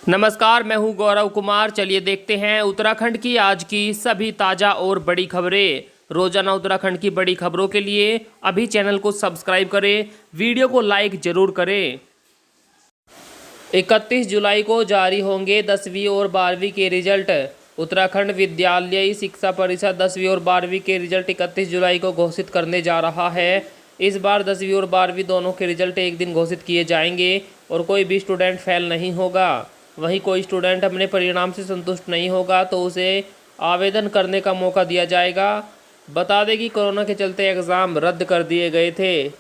नमस्कार, मैं हूं गौरव कुमार। चलिए देखते हैं उत्तराखंड की आज की सभी ताज़ा और बड़ी खबरें। रोजाना उत्तराखंड की बड़ी खबरों के लिए अभी चैनल को सब्सक्राइब करें, वीडियो को लाइक जरूर करें। 31 जुलाई को जारी होंगे 10वीं और 12वीं के रिजल्ट। उत्तराखंड विद्यालयी शिक्षा परिषद 10वीं और 12वीं के रिजल्ट 31 जुलाई को घोषित करने जा रहा है। इस बार 10वीं और 12वीं दोनों के रिजल्ट एक दिन घोषित किए जाएंगे और कोई भी स्टूडेंट फेल नहीं होगा। वहीं कोई स्टूडेंट अपने परिणाम से संतुष्ट नहीं होगा तो उसे आवेदन करने का मौका दिया जाएगा। बता दें कि कोरोना के चलते एग्ज़ाम रद्द कर दिए गए थे।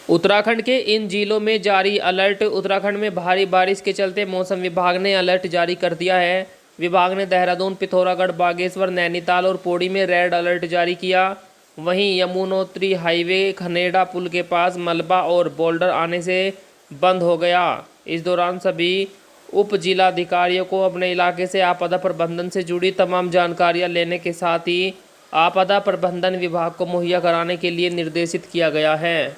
उत्तराखंड के इन जिलों में जारी अलर्ट। उत्तराखंड में भारी बारिश के चलते मौसम विभाग ने अलर्ट जारी कर दिया है। विभाग ने देहरादून, पिथौरागढ़, बागेश्वर, नैनीताल और पौड़ी में रेड अलर्ट जारी किया। वहीं यमुनोत्री हाईवे खनेड़ा पुल के पास मलबा और बोल्डर आने से बंद हो गया। इस दौरान सभी उप जिलाधिकारियों को अपने इलाके से आपदा प्रबंधन से जुड़ी तमाम जानकारियां लेने के साथ ही आपदा प्रबंधन विभाग को मुहैया कराने के लिए निर्देशित किया गया है।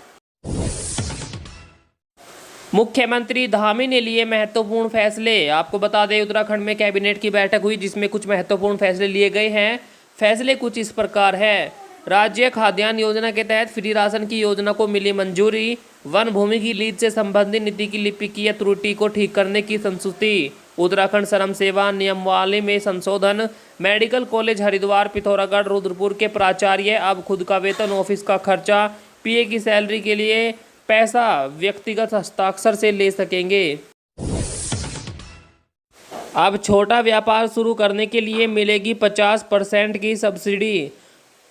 मुख्यमंत्री धामी ने लिए महत्वपूर्ण फैसले। आपको बता दें, उत्तराखंड में कैबिनेट की बैठक हुई जिसमें कुछ महत्वपूर्ण फैसले लिए गए हैं। फैसले कुछ इस प्रकार है। राज्य खाद्यान्न योजना के तहत फ्री राशन की योजना को मिली मंजूरी। वन भूमि की लीज से संबंधित नीति की लिपिकीय त्रुटि को ठीक करने की संस्तुति। उत्तराखंड श्रम सेवा नियमावली में संशोधन। मेडिकल कॉलेज हरिद्वार, पिथौरागढ़, रुद्रपुर के प्राचार्य अब खुद का वेतन, ऑफिस का खर्चा, पीए की सैलरी के लिए पैसा व्यक्तिगत हस्ताक्षर से ले सकेंगे। अब छोटा व्यापार शुरू करने के लिए मिलेगी 50% की सब्सिडी।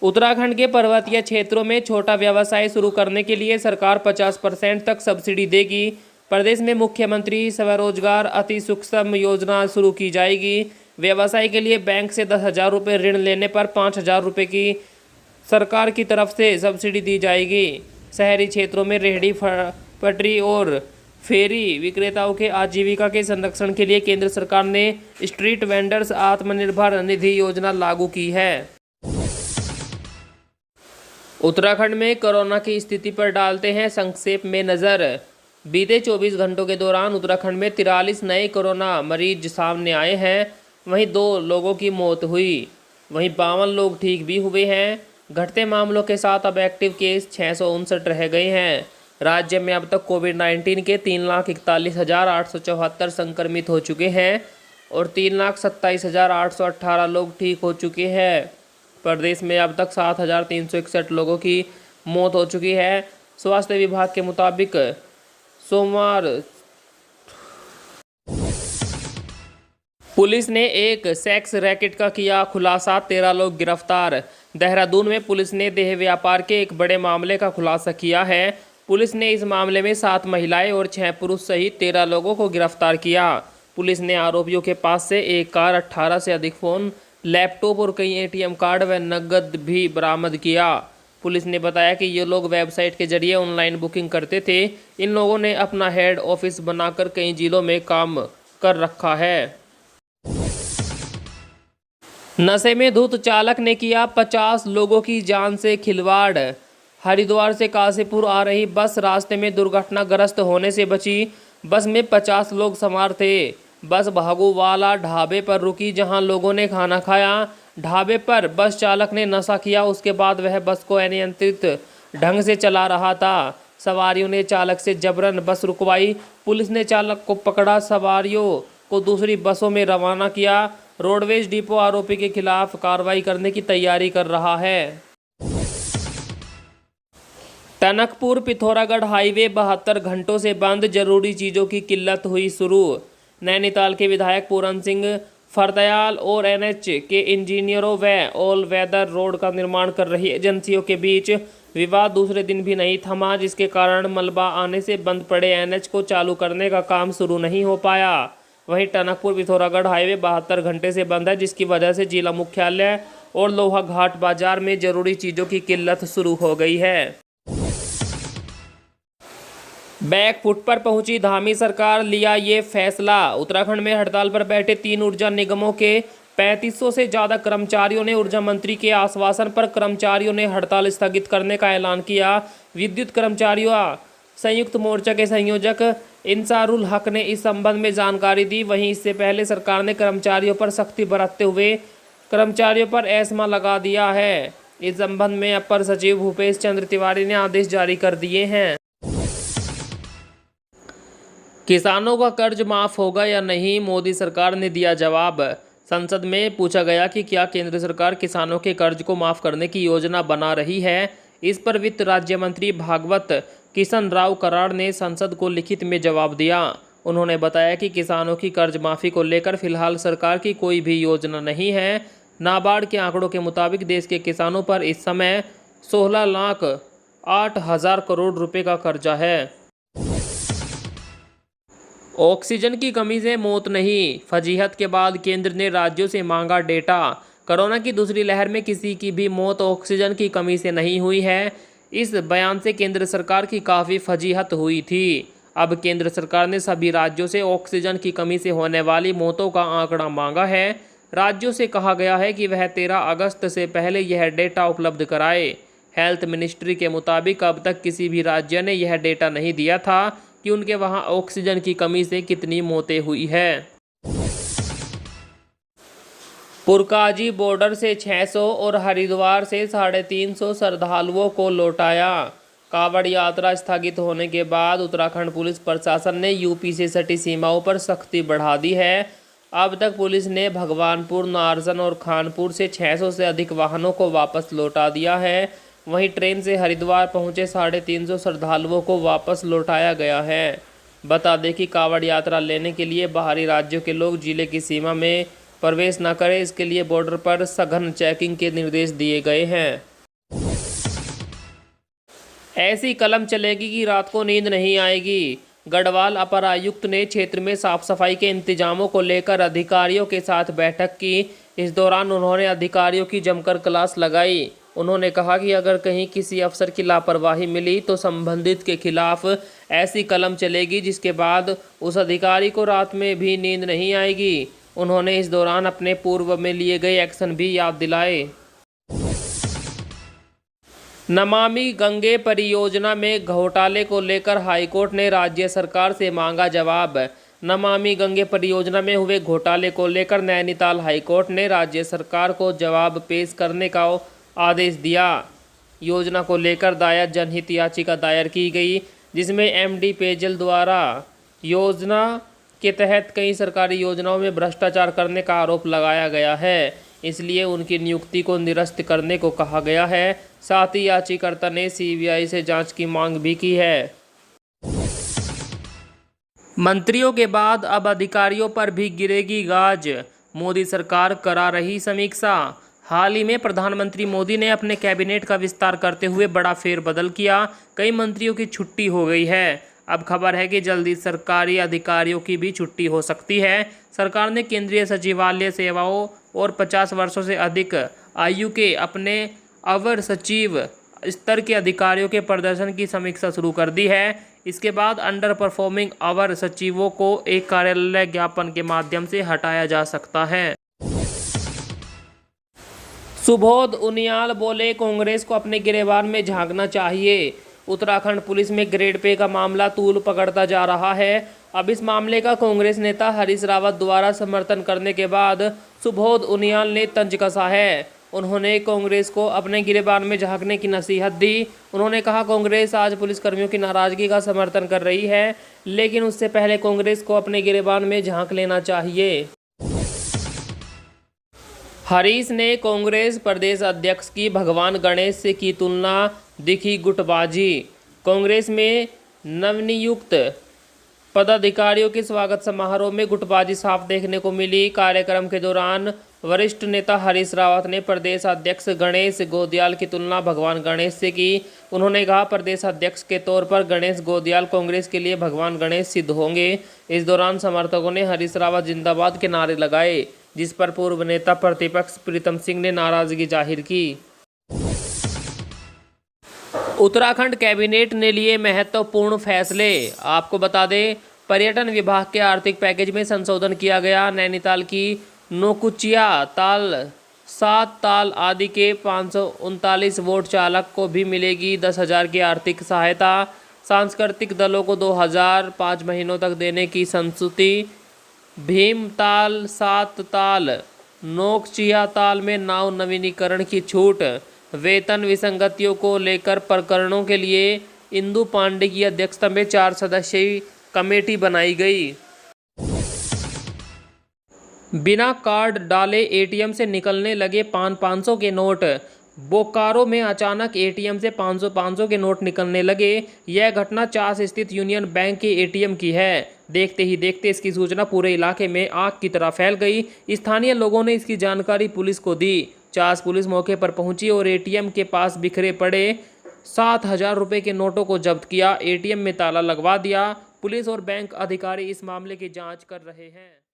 उत्तराखंड के पर्वतीय क्षेत्रों में छोटा व्यवसाय शुरू करने के लिए सरकार 50% तक सब्सिडी देगी। प्रदेश में मुख्यमंत्री स्वरोजगार अति सूक्ष्म योजना शुरू की जाएगी। व्यवसाय के लिए बैंक से 10,000 रुपये ऋण लेने पर 5,000 रुपये की सरकार की तरफ से सब्सिडी दी जाएगी। शहरी क्षेत्रों में रेहड़ी पटरी और फेरी विक्रेताओं के आजीविका के संरक्षण के लिए केंद्र सरकार ने स्ट्रीट वेंडर्स आत्मनिर्भर निधि योजना लागू की है। उत्तराखंड में कोरोना की स्थिति पर डालते हैं संक्षेप में नज़र। बीते 24 घंटों के दौरान उत्तराखंड में 43 नए कोरोना मरीज सामने आए हैं। वहीं 2 लोगों की मौत हुई। वहीं 52 लोग ठीक भी हुए हैं। घटते मामलों के साथ अब एक्टिव केस 659 रह गए हैं। राज्य में अब तक कोविड-19 के 3,41,874 संक्रमित हो चुके हैं और 3,27,818 लोग ठीक हो चुके हैं। प्रदेश में अब तक 7,361 लोगों की मौत हो चुकी है। स्वास्थ्य विभाग के मुताबिक सोमवार पुलिस ने एक सेक्स रैकेट का किया खुलासा, 13 लोग गिरफ्तार। देहरादून में पुलिस ने देह व्यापार के एक बड़े मामले का खुलासा किया है। पुलिस ने इस मामले में 7 महिलाएं और 6 पुरुष सहित 13 लोगों को गिरफ्तार किया। पुलिस ने आरोपियों के पास से एक कार, 18 से अधिक फ़ोन, लैपटॉप और कई एटीएम कार्ड व नकद भी बरामद किया। पुलिस ने बताया कि ये लोग वेबसाइट के जरिए ऑनलाइन बुकिंग करते थे। इन लोगों ने अपना हेड ऑफिस बनाकर कई जिलों में काम कर रखा है। नशे में धुत चालक ने किया 50 लोगों की जान से खिलवाड़। हरिद्वार से काशीपुर आ रही बस रास्ते में दुर्घटनाग्रस्त होने से बची। बस में 50 लोग सवार थे। बस भागोवाला ढाबे पर रुकी जहां लोगों ने खाना खाया। ढाबे पर बस चालक ने नशा किया। उसके बाद वह बस को अनियंत्रित ढंग से चला रहा था। सवारियों ने चालक से जबरन बस रुकवाई। पुलिस ने चालक को पकड़ा, सवारियों को दूसरी बसों में रवाना किया। रोडवेज डिपो आरोपी के खिलाफ कार्रवाई करने की तैयारी कर रहा है। टनकपुर पिथौरागढ़ हाईवे 72 घंटों से बंद, जरूरी चीज़ों की किल्लत हुई शुरू। नैनीताल के विधायक पूरन सिंह फरदयाल और एनएच के इंजीनियरों व ऑल वेदर रोड का निर्माण कर रही एजेंसियों के बीच विवाद दूसरे दिन भी नहीं थमा, जिसके कारण मलबा आने से बंद पड़े एनएच को चालू करने का काम शुरू नहीं हो पाया। वहीं टनकपुर पिथौरागढ़ हाईवे 72 घंटे से बंद है, जिसकी वजह से जिला मुख्यालय और लोहा घाट बाजार में जरूरी चीज़ों की किल्लत शुरू हो गई है। बैक फुट पर पहुंची धामी सरकार, लिया ये फैसला। उत्तराखंड में हड़ताल पर बैठे 3 ऊर्जा निगमों के 3500 से ज़्यादा कर्मचारियों ने ऊर्जा मंत्री के आश्वासन पर कर्मचारियों ने हड़ताल स्थगित करने का ऐलान किया। विद्युत कर्मचारियों संयुक्त मोर्चा के संयोजक इंसारुल हक ने इस संबंध में जानकारी दी। वहीं इससे पहले सरकार ने कर्मचारियों पर सख्ती बरतते हुए कर्मचारियों पर एस्मा लगा दिया है। इस संबंध में अपर सचिव भूपेश चंद्र तिवारी ने आदेश जारी कर दिए हैं। किसानों का कर्ज माफ होगा या नहीं, मोदी सरकार ने दिया जवाब। संसद में पूछा गया कि क्या केंद्र सरकार किसानों के कर्ज को माफ करने की योजना बना रही है। इस पर वित्त राज्य मंत्री भागवत किशन राव कराड़ ने संसद को लिखित में जवाब दिया। उन्होंने बताया कि किसानों की कर्ज माफी को लेकर फिलहाल सरकार की कोई भी योजना नहीं है। नाबार्ड के आंकड़ों के मुताबिक देश के किसानों पर इस समय 16,08,000 करोड़ रुपए का कर्जा है। ऑक्सीजन की कमी से मौत नहीं, फजीहत के बाद केंद्र ने राज्यों से मांगा डेटा। कोरोना की दूसरी लहर में किसी की भी मौत ऑक्सीजन की कमी से नहीं हुई है। इस बयान से केंद्र सरकार की काफ़ी फजीहत हुई थी। अब केंद्र सरकार ने सभी राज्यों से ऑक्सीजन की कमी से होने वाली मौतों का आंकड़ा मांगा है। राज्यों से कहा गया है कि वह 13 अगस्त से पहले यह डेटा उपलब्ध कराए। हेल्थ मिनिस्ट्री के मुताबिक अब तक किसी भी राज्य ने यह डेटा नहीं दिया था कि उनके वहां ऑक्सीजन की कमी से कितनी मौतें हुई है। पुरकाजी बॉर्डर से 600 और हरिद्वार से 350 श्रद्धालुओं को लौटाया। कांवड़ यात्रा स्थगित होने के बाद उत्तराखंड पुलिस प्रशासन ने यूपी से सटी सीमाओं पर सख्ती बढ़ा दी है। अब तक पुलिस ने भगवानपुर, नारसन और खानपुर से 600 से अधिक वाहनों को वापस लौटा दिया है। वहीं ट्रेन से हरिद्वार पहुंचे 350 श्रद्धालुओं को वापस लौटाया गया है। बता दें कि कांवड़ यात्रा लेने के लिए बाहरी राज्यों के लोग जिले की सीमा में प्रवेश न करें, इसके लिए बॉर्डर पर सघन चेकिंग के निर्देश दिए गए हैं। ऐसी कलम चलेगी कि रात को नींद नहीं आएगी। गढ़वाल अपर आयुक्त ने क्षेत्र में साफ सफाई के इंतजामों को लेकर अधिकारियों के साथ बैठक की। इस दौरान उन्होंने अधिकारियों की जमकर क्लास लगाई। उन्होंने कहा कि अगर कहीं किसी अफसर की लापरवाही मिली तो संबंधित के खिलाफ ऐसी कलम चलेगी जिसके बाद उस अधिकारी को रात में भी नींद नहीं आएगी। उन्होंने इस दौरान अपने पूर्व में लिए गए एक्शन भी याद दिलाए। नमामि गंगे परियोजना में घोटाले को लेकर हाईकोर्ट ने राज्य सरकार से मांगा जवाब। नमामि गंगे परियोजना में हुए घोटाले को लेकर नैनीताल हाईकोर्ट ने राज्य सरकार को जवाब पेश करने का आदेश दिया। योजना को लेकर दायर जनहित याचिका दायर की गई, जिसमें एमडी पेयजल द्वारा योजना के तहत कई सरकारी योजनाओं में भ्रष्टाचार करने का आरोप लगाया गया है, इसलिए उनकी नियुक्ति को निरस्त करने को कहा गया है। साथ ही याचिकाकर्ता ने सीबीआई से जांच की मांग भी की है। मंत्रियों के बाद अब अधिकारियों पर भी गिरेगी गाज, मोदी सरकार करा रही समीक्षा। हाल ही में प्रधानमंत्री मोदी ने अपने कैबिनेट का विस्तार करते हुए बड़ा फेरबदल किया। कई मंत्रियों की छुट्टी हो गई है। अब खबर है कि जल्दी सरकारी अधिकारियों की भी छुट्टी हो सकती है। सरकार ने केंद्रीय सचिवालय सेवाओं और 50 वर्षों से अधिक आयु के अपने अवर सचिव स्तर के अधिकारियों के प्रदर्शन की समीक्षा शुरू कर दी है। इसके बाद अंडर परफॉर्मिंग अवर सचिवों को एक कार्यालय ज्ञापन के माध्यम से हटाया जा सकता है। सुबोध उनियाल बोले, कांग्रेस को अपने गिरेबान में झांकना चाहिए। उत्तराखंड पुलिस में ग्रेड पे का मामला तूल पकड़ता जा रहा है। अब इस मामले का कांग्रेस नेता हरीश रावत द्वारा समर्थन करने के बाद सुबोध उनियाल ने तंज कसा है। उन्होंने कांग्रेस को अपने गिरेबान में झांकने की नसीहत दी। उन्होंने कहा, कांग्रेस आज पुलिसकर्मियों की नाराजगी का समर्थन कर रही है, लेकिन उससे पहले कांग्रेस को अपने गिरेबान में झांक लेना चाहिए। हरीश ने कांग्रेस प्रदेश अध्यक्ष की भगवान गणेश से की तुलना, दिखी गुटबाजी। कांग्रेस में नवनियुक्त पदाधिकारियों के स्वागत समारोह में गुटबाजी साफ देखने को मिली। कार्यक्रम के दौरान वरिष्ठ नेता हरीश रावत ने प्रदेश अध्यक्ष गणेश गोदियाल की तुलना भगवान गणेश से की। उन्होंने कहा, प्रदेश अध्यक्ष के तौर पर गणेश गोदियाल कांग्रेस के लिए भगवान गणेश सिद्ध होंगे। इस दौरान समर्थकों ने हरीश रावत जिंदाबाद के नारे लगाए, जिस पर पूर्व नेता प्रतिपक्ष प्रीतम सिंह ने नाराजगी जाहिर की। उत्तराखंड कैबिनेट ने लिए महत्वपूर्ण फैसले। आपको बता दें, पर्यटन विभाग के आर्थिक पैकेज में संशोधन किया गया। नैनीताल की नौकुचिया ताल, 7 ताल आदि के 539 वोट चालक को भी मिलेगी 10,000 की आर्थिक सहायता। सांस्कृतिक दलों को 2005 महीनों तक देने की संस्तुति। भीमताल, सात ताल, नोकचिया ताल में नाव नवीनीकरण की छूट। वेतन विसंगतियों को लेकर प्रकरणों के लिए इंदु पांडे की अध्यक्षता में 4 सदस्यीय कमेटी बनाई गई। बिना कार्ड डाले एटीएम से निकलने लगे 500 के नोट। बोकारो में अचानक एटीएम से 500 के नोट निकलने लगे। यह घटना चास स्थित यूनियन बैंक के एटीएम की है। देखते ही देखते इसकी सूचना पूरे इलाके में आग की तरह फैल गई। स्थानीय लोगों ने इसकी जानकारी पुलिस को दी। चास पुलिस मौके पर पहुंची और एटीएम के पास बिखरे पड़े 7,000 रुपये के नोटों को जब्त किया। एटीएम में ताला लगवा दिया। पुलिस और बैंक अधिकारी इस मामले की जाँच कर रहे हैं।